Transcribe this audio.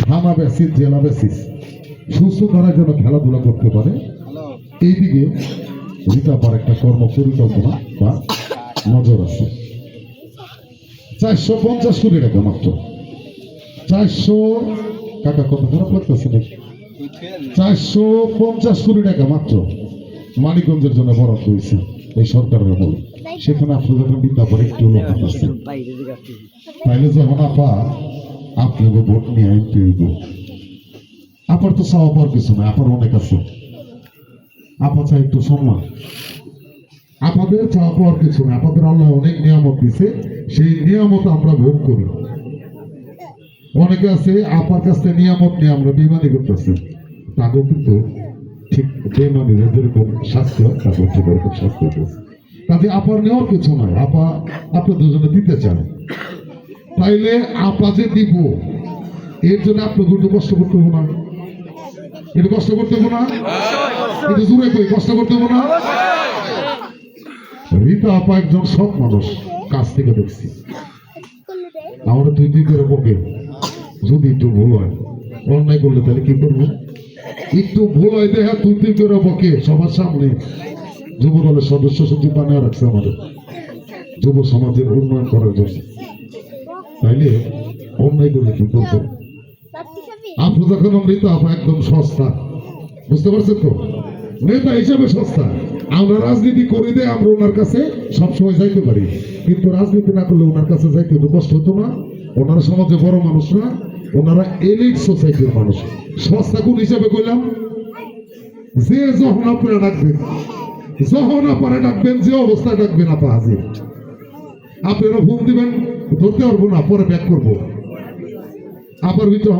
থানা বেসিস জেলা বেসিস সুস্থ ধারার জন্য খেলাধুলা করতে পারে। এইদিকে রিতাপার একটা কর্ম পরিকল্পনা বা নজর আছে। 450 কোটি টাকা মাত্র। 400 টাকা কত খারাপ লাগতেছে নাকি? 450 কোটি টাকা মাত্র মানিকগঞ্জের জন্য বরাদ্দ হয়েছে এই সরকারের আমলে। সেখানে আপনি যখন রিতাপার একটু লোক আছে তাইলে যখন আপা আপনাকে ভোট নিয়ে আনতে হইব। আপার তো চাওয়া পাওয়ার কিছু নয়, আপার অনেক আছে। আপা চাই একটু সম্মান। আপনাদের চাওয়া পাওয়ার কিছু নয়, আপনাদের আল্লাহ অনেক নিয়ামত দিছে, সেই নিয়ামত আমরা ভোগ করি। অনেকে আছে আপার কাছ থেকে নিয়ামত নিয়ে আমরা বেমানি করতেছি, তাকেও কিন্তু ঠিক বেমানি যেরকম শাস্তি হয় তাকেও ঠিক ওরকম শাস্তি হতেছে। কাজে আপার নেওয়ার কিছু নয়, আপা আপনার দুজনে দিতে চান, তাইলে আপা যে দিব এর জন্য আপনাকে একটু কষ্ট করতে হবো না? একটু কষ্ট করতে হবো না? একটু জোরে কই কষ্ট করতে হবো না? রীতা আপা একজন সৎ মানুষ, কাছ থেকে দেখছি। আমরা তুই করে বকে যদি একটু ভুল হয়, অন্যায় করলে তাহলে কি করবো? একটু ভুল হয় দেখা তুই করে বকে সবার সামনে। যুব দলের সদস্য সচিব বানিয়ে রাখছে আমাদের যুব সমাজের উন্নয়ন করার জন্য। তাইলে অন্যায় করলে কি করবো? আপনি যখন রীতা আপা একদম সস্তা, বুঝতে পারছেন তো? নেতা হিসেবে সস্তা। আমরা রাজনীতি করে দিয়ে আমরা ওনার কাছে সবসময় যাইতে পারি, কিন্তু রাজনীতি না করলে ওনার কাছে যাইতে একটু কষ্ট হতো না? ওনারা সমাজে বড় মানুষ না, ওনারা এলিট সোসাইটির মানুষ। সস্তা কোন হিসাবে কইলাম? যে যখন আপনারা ডাকবেন, যখন আপনারা ডাকবেন, যে অবস্থায় ডাকবেন আপা হাজির। আপনারা ফোন দিবেন, ধরতে পারবো না, পরে ব্যাক করবো। আবার ভিতরে